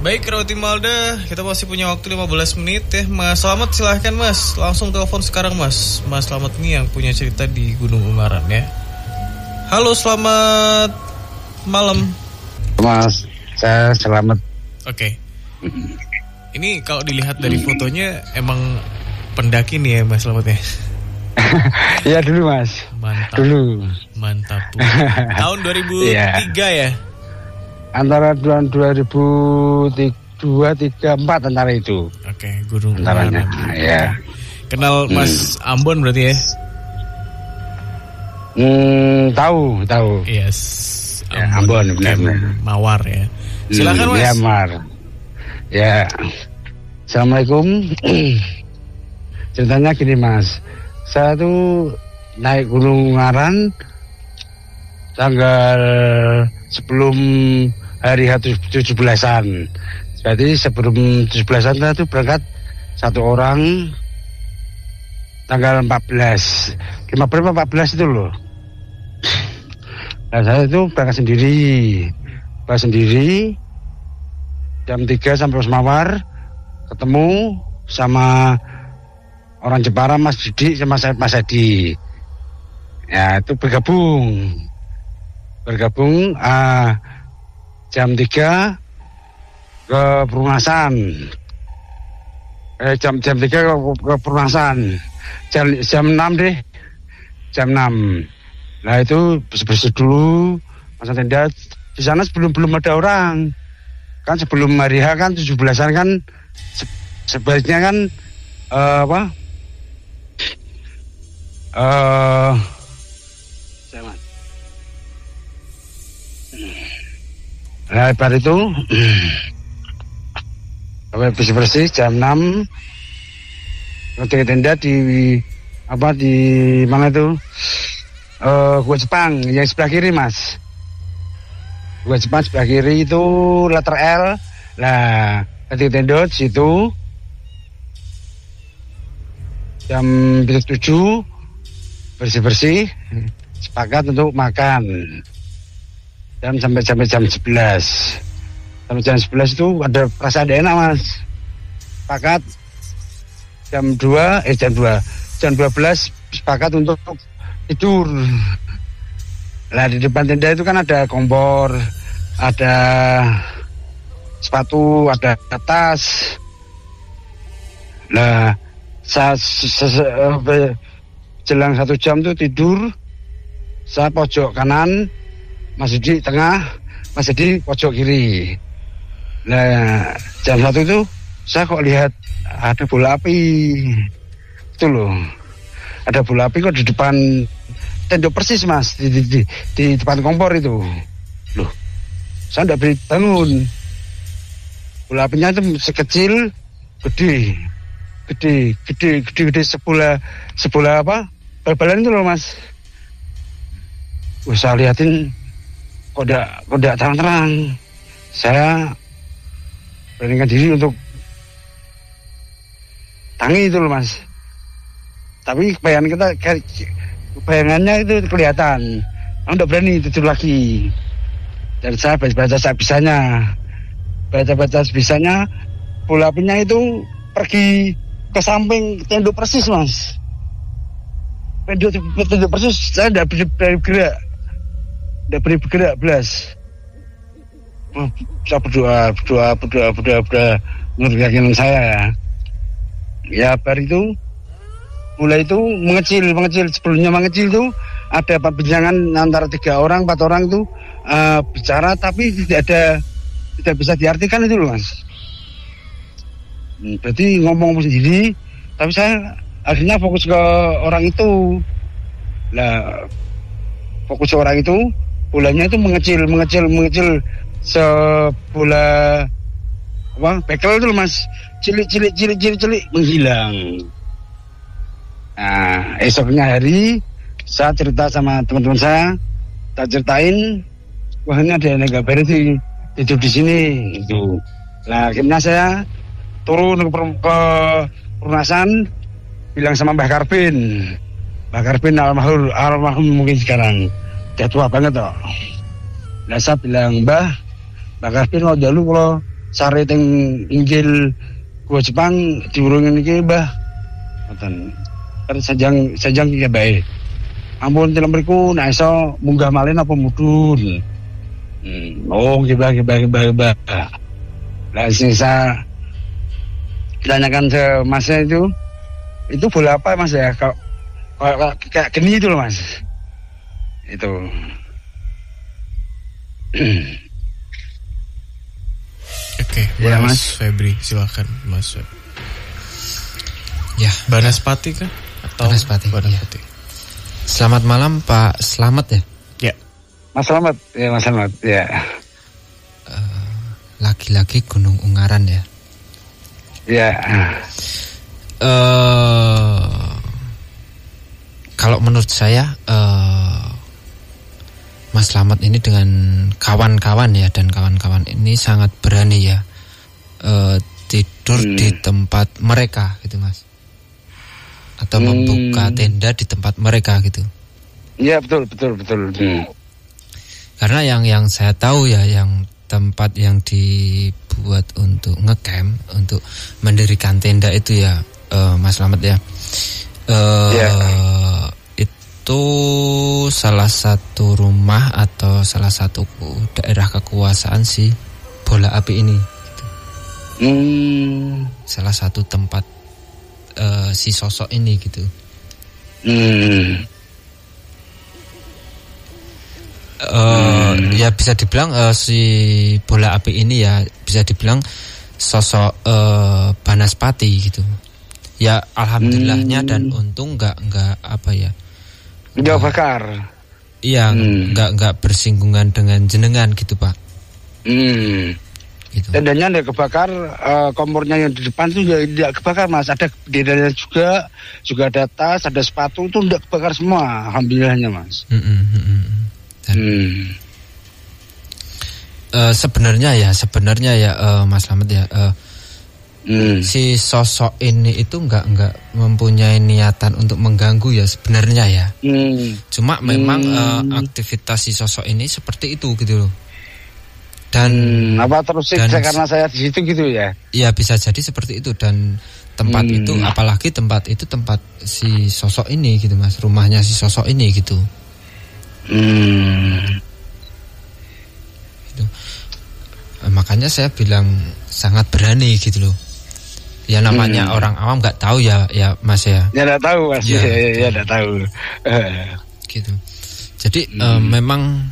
Baik, Rauti Malda, kita masih punya waktu 15 menit ya. Mas Slamet, silahkan Mas. Langsung telepon sekarang Mas. Mas Slamet nih yang punya cerita di Gunung Ungaran ya. Halo, selamat malam. Mas, saya Slamet. Oke. Ini kalau dilihat dari fotonya emang pendaki nih ya Mas Slamet ya? Iya dulu Mas. Mantap. Dulu. Mantap. Tahun 2003 ya? Antara tahun 2002, 3, 4 antara itu. Oke, Gunung Ungaran. Ya. Kenal Mas Ambon berarti ya? Tahu. Yes. Ambon benar-benar. Mawar ya. Silakan Mas. Ya, Mar. Ya. Assalamualaikum. Ceritanya gini Mas. Saya tuh naik Gunung Ungaran tanggal sebelum hari 17-an. Berarti sebelum 17-an saya tuh berangkat satu orang tanggal 14 itu loh. Nah saya itu berangkat sendiri jam 3 sampai Mawar, ketemu sama orang Jepara, Mas Didi sama Mas Edi. Ya itu bergabung jam 3 ke Perumasan. Jam 3 ke Perumasan. Jam 6 deh. Jam 6. Nah itu bersih dulu, masang tenda. Di sana belum ada orang. Kan sebelum hari H kan 17-an kan sebaiknya kan nah pada itu bersih jam 6 ke tenda di mana itu Gua Jepang yang sebelah kiri Mas. Gua Jepang sebelah kiri itu letter L. Nah ketika tenda di situ jam 7 bersih sepakat untuk makan. Sampai jam 11. Sampai jam 11 itu ada perasaan enak Mas. Sepakat jam 12 sepakat untuk tidur. Nah di depan tenda itu kan ada kompor, ada sepatu, ada tas. Nah jelang 1 jam tuh tidur. Saya pojok kanan, Mas Edi tengah, Mas Edi pojok kiri. Nah jam 1 itu saya kok lihat ada bola api. Itu loh. Ada bola api kok di depan tenda persis Mas, di depan kompor itu. Loh. Saya enggak bisa bangun. Bola apinya itu sekecil, gede sebelah apa? Bal-balan itu loh Mas. Saya liatin kok enggak terang-terang. Saya beranikan diri untuk tangi itu loh Mas. Tapi bayangannya itu kelihatan. Aku enggak berani tidur lagi. Dan saya baca bisanya bola apinya itu pergi ke samping tenda persis Mas. Tenda persis saya enggak bergerak. Enggak bergerak belas. Saya berdoa menurut keyakinan saya ya. Ya baru itu mulai itu mengecil sebelumnya mengecil itu ada perbincangan antara 4 orang itu bicara tapi tidak bisa diartikan itu loh Mas. Berarti ngomong sendiri tapi saya akhirnya fokus ke orang itu. Nah fokus ke orang itu bolanya itu mengecil sebola bekel itu loh Mas, cilik menghilang. Nah esoknya hari saya cerita sama teman-teman saya, tak ceritain, wah ini ada yang nggak beres tidur di sini gitu. Nah akhirnya saya turun ke Perumasan, bilang sama Mbah Karbin almarhum mungkin sekarang udah tua banget toh. Nah saya bilang Mbah Karbin mau dulu kalau sare teng inggil gua Jepang diurungin iki Mbah. Ngoten. Kan sajang iki bae. Ampun tilem mriku nek iso munggah malih napa mudhun. Oh, gibah. Lah sisa tanyakan ke Masnya itu bola apa Mas ya? Kalau kayak geni itu loh Mas. Itu. Oke, ya, Mas Febri, silakan Mas. Ya, Banaspati kan? Atau Banaspati. Banaspati. Ya. Selamat malam Pak Slamet ya. Ya. Mas Slamet, ya Mas Slamet, ya. Lagi-lagi Gunung Ungaran ya. Ya. Kalau menurut saya Mas Slamet ini dengan kawan-kawan ya, dan kawan-kawan ini sangat berani ya, tidur di tempat mereka gitu Mas, atau membuka tenda di tempat mereka gitu. Iya betul. Karena yang saya tahu ya, yang tempat yang dibuat untuk ngecamp, untuk mendirikan tenda itu ya, Mas Slamet ya, itu salah satu rumah atau salah satu daerah kekuasaan si bola api ini gitu. Salah satu tempat si sosok ini gitu. Ya bisa dibilang si bola api ini ya bisa dibilang sosok Banaspati gitu. Ya alhamdulillahnya dan untung nggak apa ya, nggak bakar. Iya, nggak bersinggungan dengan jenengan gitu Pak. Gitu. Tendanya tidak kebakar, kompornya yang di depan itu tidak kebakar Mas. Ada bedanya juga ada tas, ada sepatu itu tidak kebakar semua, alhamdulillahnya Mas. Sebenarnya ya Mas Slamet ya, si sosok ini itu nggak mempunyai niatan untuk mengganggu ya sebenarnya ya. Cuma memang aktivitas si sosok ini seperti itu gitu loh. Dan apa terus karena saya di situ gitu ya? Iya bisa jadi seperti itu, dan tempat itu, apalagi tempat itu tempat si sosok ini gitu Mas, rumahnya si sosok ini gitu. Gitu. Makanya saya bilang sangat berani gitu loh. Ya namanya orang awam nggak tahu ya Mas ya. Ya nggak tahu Mas. Ya nggak tahu. Gitu. Jadi memang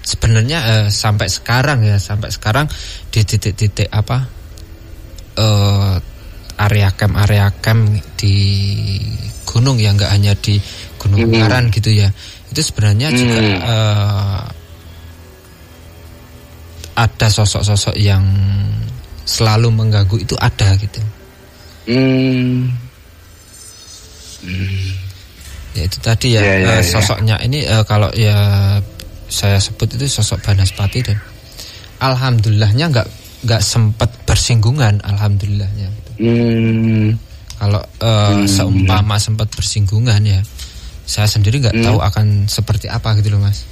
sebenarnya sampai sekarang di titik-titik apa area camp di gunung ya, nggak hanya di Gunung Ungaran gitu ya. Itu sebenarnya juga ada sosok-sosok yang selalu mengganggu, itu ada gitu. Ya itu tadi ya, sosoknya ini kalau ya saya sebut itu sosok Banaspati, dan alhamdulillahnya nggak sempat bersinggungan, alhamdulillahnya gitu. Kalau seumpama sempat bersinggungan ya, saya sendiri nggak tahu akan seperti apa gitu loh Mas.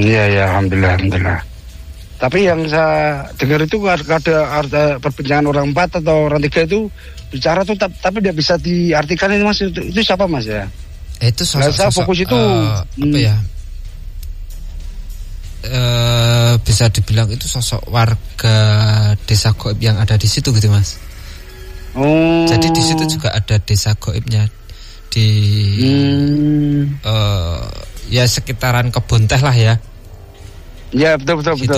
Ya alhamdulillah. Tapi yang saya dengar itu ada perbincangan orang 4 atau orang 3 itu bicara tuh, tapi tidak bisa diartikan ini Mas. Itu siapa Mas ya? Itu sosok fokus itu apa ya? Bisa dibilang itu sosok warga desa Goib yang ada di situ gitu Mas. Jadi di situ juga ada desa Goibnya di ya sekitaran kebun teh lah ya. Ya betul. Itu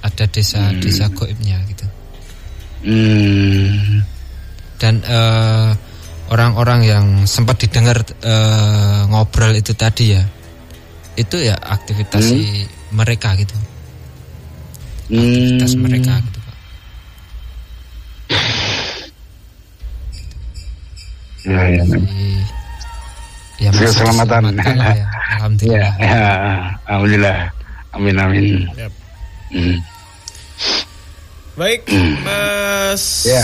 ada desa Goibnya gitu. Dan orang-orang yang sempat didengar ngobrol itu tadi ya, itu ya aktivitas mereka gitu. Aktivitas mereka gitu Pak. Ya keselamatan. Ya, alhamdulillah. Ya, alhamdulillah. Amin. Yep. Baik, Mas. Ya.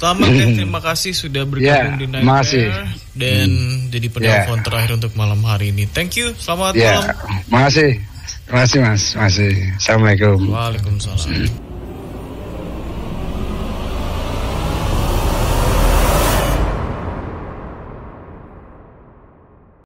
Selamat ya, terima kasih sudah bergabung di Nightmare dan jadi penelpon terakhir untuk malam hari ini. Thank you, selamat malam. Makasih. Terima kasih Mas. Masih. Assalamualaikum. Waalaikumsalam.